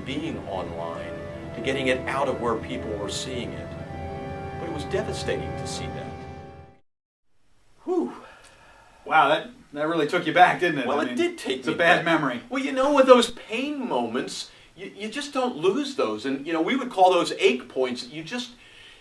being online to getting it out of where people were seeing it. But it was devastating to see that. Whew. Wow, that really took you back, didn't it? Well, it did take me back. It's a bad memory. Well, you know, with those pain moments, you just don't lose those. And, you know, we would call those ache points.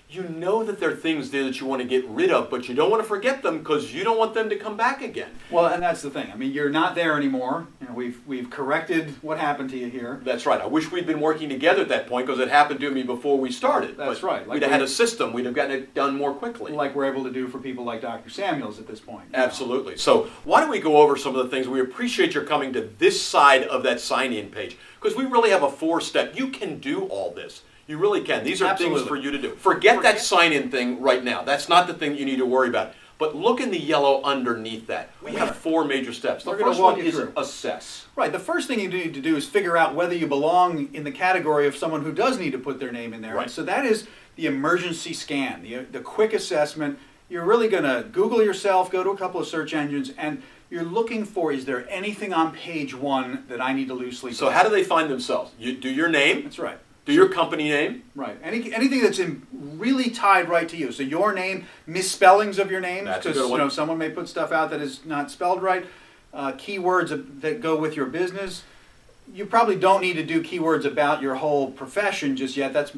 You know that there are things there that you want to get rid of, but you don't want to forget them because you don't want them to come back again. Well, and that's the thing. I mean, you're not there anymore. You know, we've corrected what happened to you here. That's right. I wish we'd been working together at that point because it happened to me before we started. That's right. We'd have had a system. We'd have gotten it done more quickly. Like we're able to do for people like Dr. Samuels at this point. Absolutely. So why don't we go over some of the things? We appreciate your coming to this side of that sign-in page because we really have a 4-step. You can do all this. You really can. These are things for you to do. Forget that sign-in thing right now. That's not the thing you need to worry about. But look in the yellow underneath that. We have 4 major steps. The first one is assess. Right. The first thing you need to do is figure out whether you belong in the category of someone who does need to put their name in there. Right. And so that is the emergency scan, the quick assessment. You're really going to Google yourself, go to a couple of search engines, and you're looking for, is there anything on page 1 that I need to lose sleep? So how do they find themselves? You do your name. That's right. Do your company name. Right. Anything that's really tied right to you. So your name, misspellings of your name, because you know someone may put stuff out that is not spelled right. Keywords that go with your business. You probably don't need to do keywords about your whole profession just yet. That's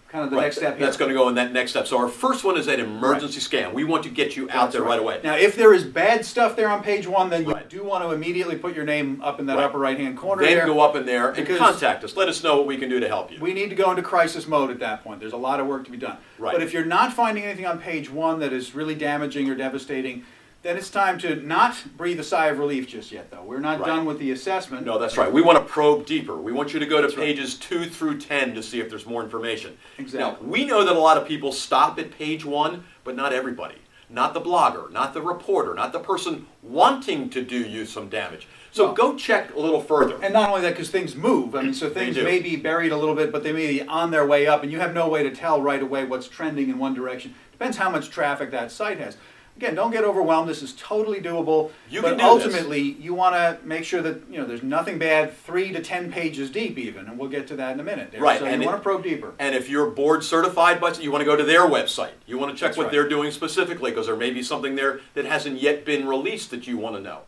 kind of the next step here. That's going to go in that next step. So our first one is that emergency scan. We want to get you out there right away. Now, if there is bad stuff there on page 1, then you do want to immediately put your name up in that upper right-hand corner Then go up in there and contact us. Let us know what we can do to help you. We need to go into crisis mode at that point. There's a lot of work to be done. Right. But if you're not finding anything on page 1 that is really damaging or devastating, then it's time to not breathe a sigh of relief just yet, though. We're not done with the assessment. No, that's right. We want to probe deeper. We want you to go to pages 2 through 10 to see if there's more information. Exactly. Now, we know that a lot of people stop at page 1, but not everybody. Not the blogger, not the reporter, not the person wanting to do you some damage. So go check a little further. And not only that, because things move. I mean, so things may be buried a little bit, but they may be on their way up, and you have no way to tell right away what's trending in one direction. Depends how much traffic that site has. Again, don't get overwhelmed. This is totally doable. But ultimately, you want to make sure that there's nothing bad 3 to 10 pages deep even, and we'll get to that in a minute. Right. So you want to probe deeper. And if you're board certified, but you want to go to their website. You want to check what they're doing specifically, because there may be something there that hasn't yet been released that you want to know.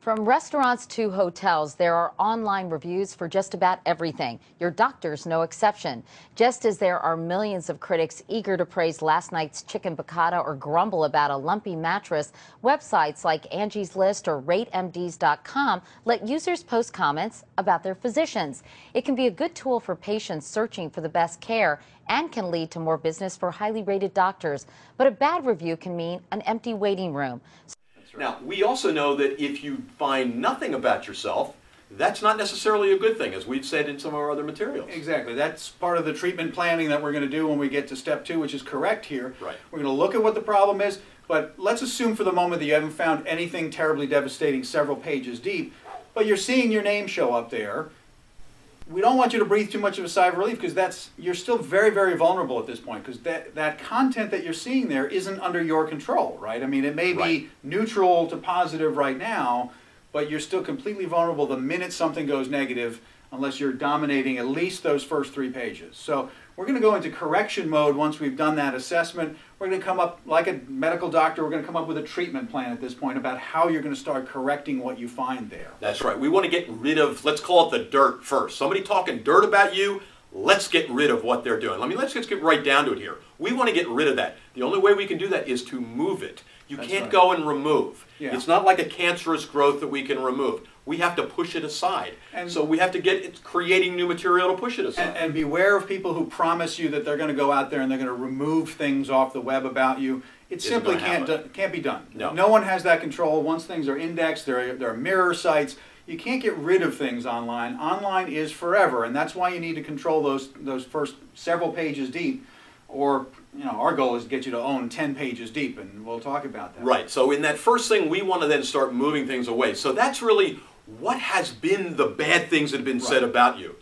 From restaurants to hotels, there are online reviews for just about everything. Your doctor's no exception. Just as there are millions of critics eager to praise last night's chicken piccata or grumble about a lumpy mattress, websites like Angie's List or RateMDs.com let users post comments about their physicians. It can be a good tool for patients searching for the best care and can lead to more business for highly rated doctors. But a bad review can mean an empty waiting room. Now, we also know that if you find nothing about yourself, that's not necessarily a good thing, as we've said in some of our other materials. Exactly. That's part of the treatment planning that we're going to do when we get to step 2, which is correct here. Right. We're going to look at what the problem is, but let's assume for the moment that you haven't found anything terribly devastating several pages deep, but you're seeing your name show up there. We don't want you to breathe too much of a sigh of relief, because you're still very, very vulnerable at this point, because that content that you're seeing there isn't under your control, right? I mean, it may be neutral to positive right now, but you're still completely vulnerable the minute something goes negative, unless you're dominating at least those first 3 pages. So we're going to go into correction mode once we've done that assessment. We're going to come up, like a medical doctor, we're going to come up with a treatment plan at this point about how you're going to start correcting what you find there. That's right. We want to get rid of, let's call it the dirt first. Somebody talking dirt about you, let's get rid of what they're doing. Let's just get right down to it here. We want to get rid of that. The only way we can do that is to move it. You can't go and remove. Yeah. It's not like a cancerous growth that we can remove. We have to push it aside. And so we have to get creating new material to push it aside. And beware of people who promise you that they're going to go out there and they're going to remove things off the web about you. It simply can't be done. No one has that control. Once things are indexed, there are mirror sites. You can't get rid of things online. Online is forever, and that's why you need to control those first several pages deep. Or, our goal is to get you to own 10 pages deep, and we'll talk about that. Right. So in that first thing, we want to then start moving things away. So that's really what has been the bad things that have been said about you.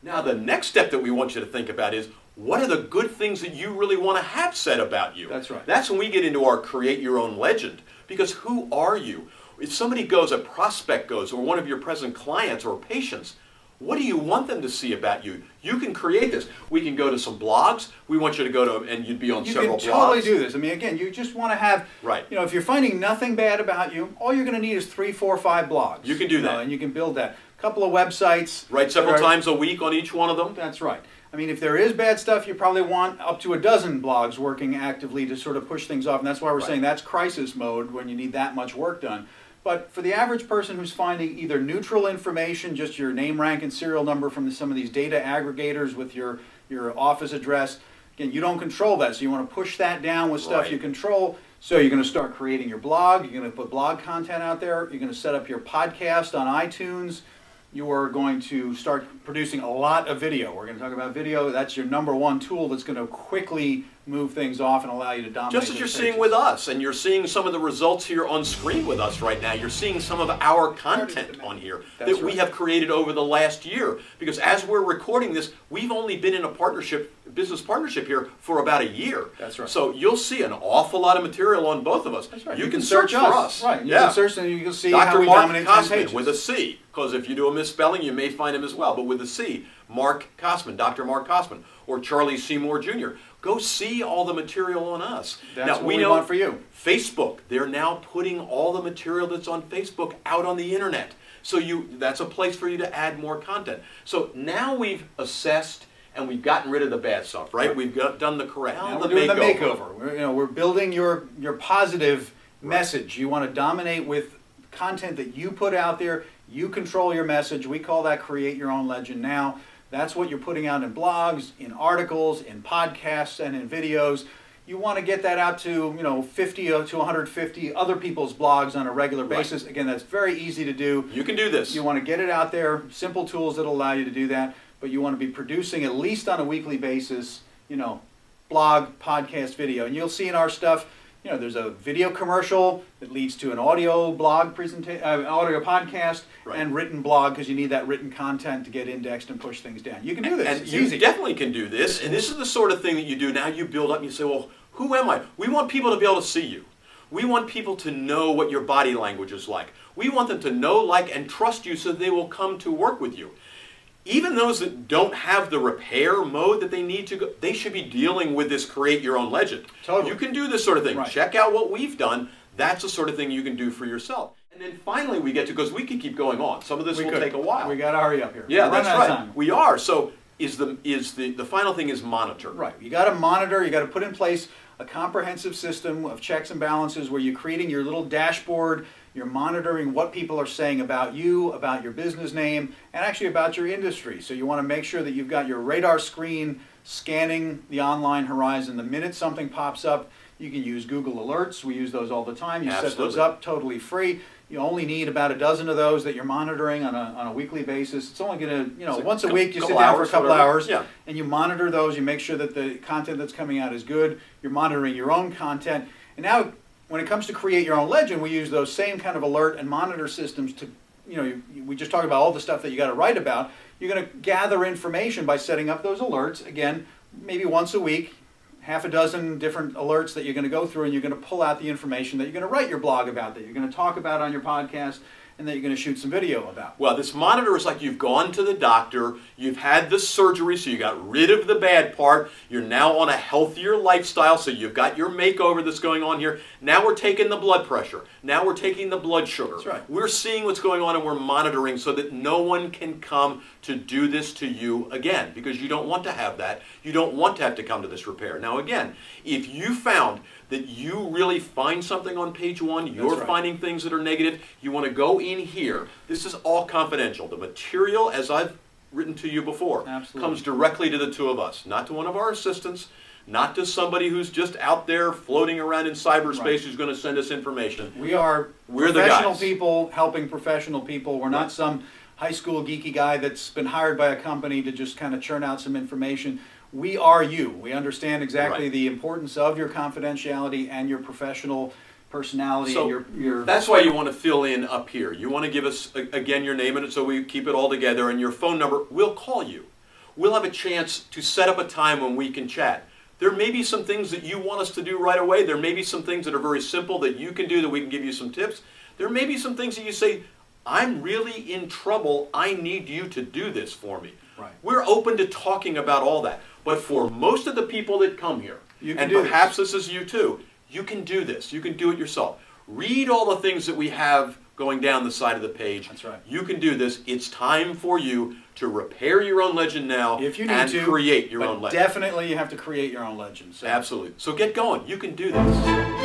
Now, the next step that we want you to think about is, what are the good things that you really want to have said about you? That's right. That's when we get into our create your own legend. Because who are you? If somebody goes, a prospect goes, or one of your present clients or patients, What do you want them to see about you? You can create this. We can go to some blogs. We want you to go to, and you'd be on several blogs. You can totally do this. I mean, again, you just want to have, right. You know, if you're finding nothing bad about you, all you're going to need is 3, 4, 5 blogs. You can do that. And you can build that. A couple of websites. Write several times a week on each one of them. That's right. I mean, if there is bad stuff, you probably want up to a dozen blogs working actively to sort of push things off. And that's why we're saying that's crisis mode when you need that much work done. But for the average person who's finding either neutral information, just your name, rank, and serial number from some of these data aggregators with your office address, again, you don't control that. So you want to push that down with stuff you control. So you're going to start creating your blog. You're going to put blog content out there. You're going to set up your podcast on iTunes. You are going to start producing a lot of video. We're going to talk about video. That's your #1 tool that's going to quickly move things off and allow you to dominate. Just as you're seeing with us, and you're seeing some of the results here on screen with us right now. You're seeing some of our content on here that we have created over the last year. Because as we're recording this, we've only been in a business partnership here for about a year. That's right. So you'll see an awful lot of material on both of us. That's right. You can search for us. Right. You can search and you can see how Dr. we Marc dominate 10 Kossmann pages. with a C. Because if you do a misspelling, you may find him as well. But with a C, Marc Kossmann, Dr. Marc Kossmann, or Charlie Seymour Jr. Go see all the material on us. That's now, what we want for you. Facebook, they're now putting all the material that's on Facebook out on the internet. So that's a place for you to add more content. So now we've assessed and we've gotten rid of the bad stuff, right? We've done the correct. Now we're doing the makeover. We're building your positive message. You want to dominate with content that you put out there. You control your message. We call that create your own legend now. That's what you're putting out in blogs, in articles, in podcasts, and in videos. You want to get that out to 50 to 150 other people's blogs on a regular basis. Again, that's very easy to do. You can do this. You want to get it out there. Simple tools that allow you to do that. But you want to be producing at least on a weekly basis, blog, podcast, video. And you'll see in our stuff, there's a video commercial that leads to an audio blog presentation, audio podcast, and written blog because you need that written content to get indexed and push things down. You can do this. And it's you easy. Definitely can do this. And this is the sort of thing that you do. Now you build up and you say, well, who am I? We want people to be able to see you. We want people to know what your body language is like. We want them to know, like, and trust you so they will come to work with you. Even those that don't have the repair mode that they need to go, they should be dealing with this create your own legend. Totally. You can do this sort of thing. Right. Check out what we've done. That's the sort of thing you can do for yourself. And then finally we get to, because we could keep going on. Some of this will take a while. We got to hurry up here. Yeah, We're that's running out of right. time. We are. So the final thing is monitor. Right. You got to monitor. You got to put in place a comprehensive system of checks and balances where you're creating your little dashboard. You're monitoring what people are saying about you, about your business name, and actually about your industry. So you want to make sure that you've got your radar screen scanning the online horizon. The minute something pops up, you can use Google Alerts. We use those all the time. You set those up totally free. You only need about a dozen of those that you're monitoring on a weekly basis. It's only going to, once a week you sit down for a couple hours and you monitor those. You make sure that the content that's coming out is good. You're monitoring your own content. And now when it comes to create your own legend, we use those same kind of alert and monitor systems to, we just talked about all the stuff that you got to write about. You're going to gather information by setting up those alerts. Again, maybe once a week, half a dozen different alerts that you're going to go through, and you're going to pull out the information that you're going to write your blog about, that you're going to talk about on your podcast, and that you're going to shoot some video about. Well, this monitor is like you've gone to the doctor, you've had the surgery, so you got rid of the bad part, you're now on a healthier lifestyle, so you've got your makeover that's going on here. Now we're taking the blood pressure. Now we're taking the blood sugar. That's right. We're seeing what's going on and we're monitoring so that no one can come to do this to you again, because you don't want to have that. You don't want to have to come to this repair. Now again, if you found that you really find something on page 1, you're finding things that are negative, you want to go in here. This is all confidential. The material, as I've written to you before, comes directly to the two of us, not to one of our assistants, not to somebody who's just out there floating around in cyberspace who's going to send us information. We're professional people helping professional people. We're not some high school geeky guy that's been hired by a company to just kind of churn out some information. We are you. We understand exactly the importance of your confidentiality and your professional personality. So and your that's why you want to fill in up here. You want to give us, again, your name in it so we keep it all together, and your phone number. We'll call you. We'll have a chance to set up a time when we can chat. There may be some things that you want us to do right away. There may be some things that are very simple that you can do that we can give you some tips. There may be some things that you say, I'm really in trouble. I need you to do this for me. Right. We're open to talking about all that. But for most of the people that come here, and do perhaps this is you too, you can do this. You can do it yourself. Read all the things that we have going down the side of the page. That's right. You can do this. It's time for you to repair your own legend now If you need and to, create your but own legend. definitely you have to create your own legend. So. Absolutely. So get going. You can do this.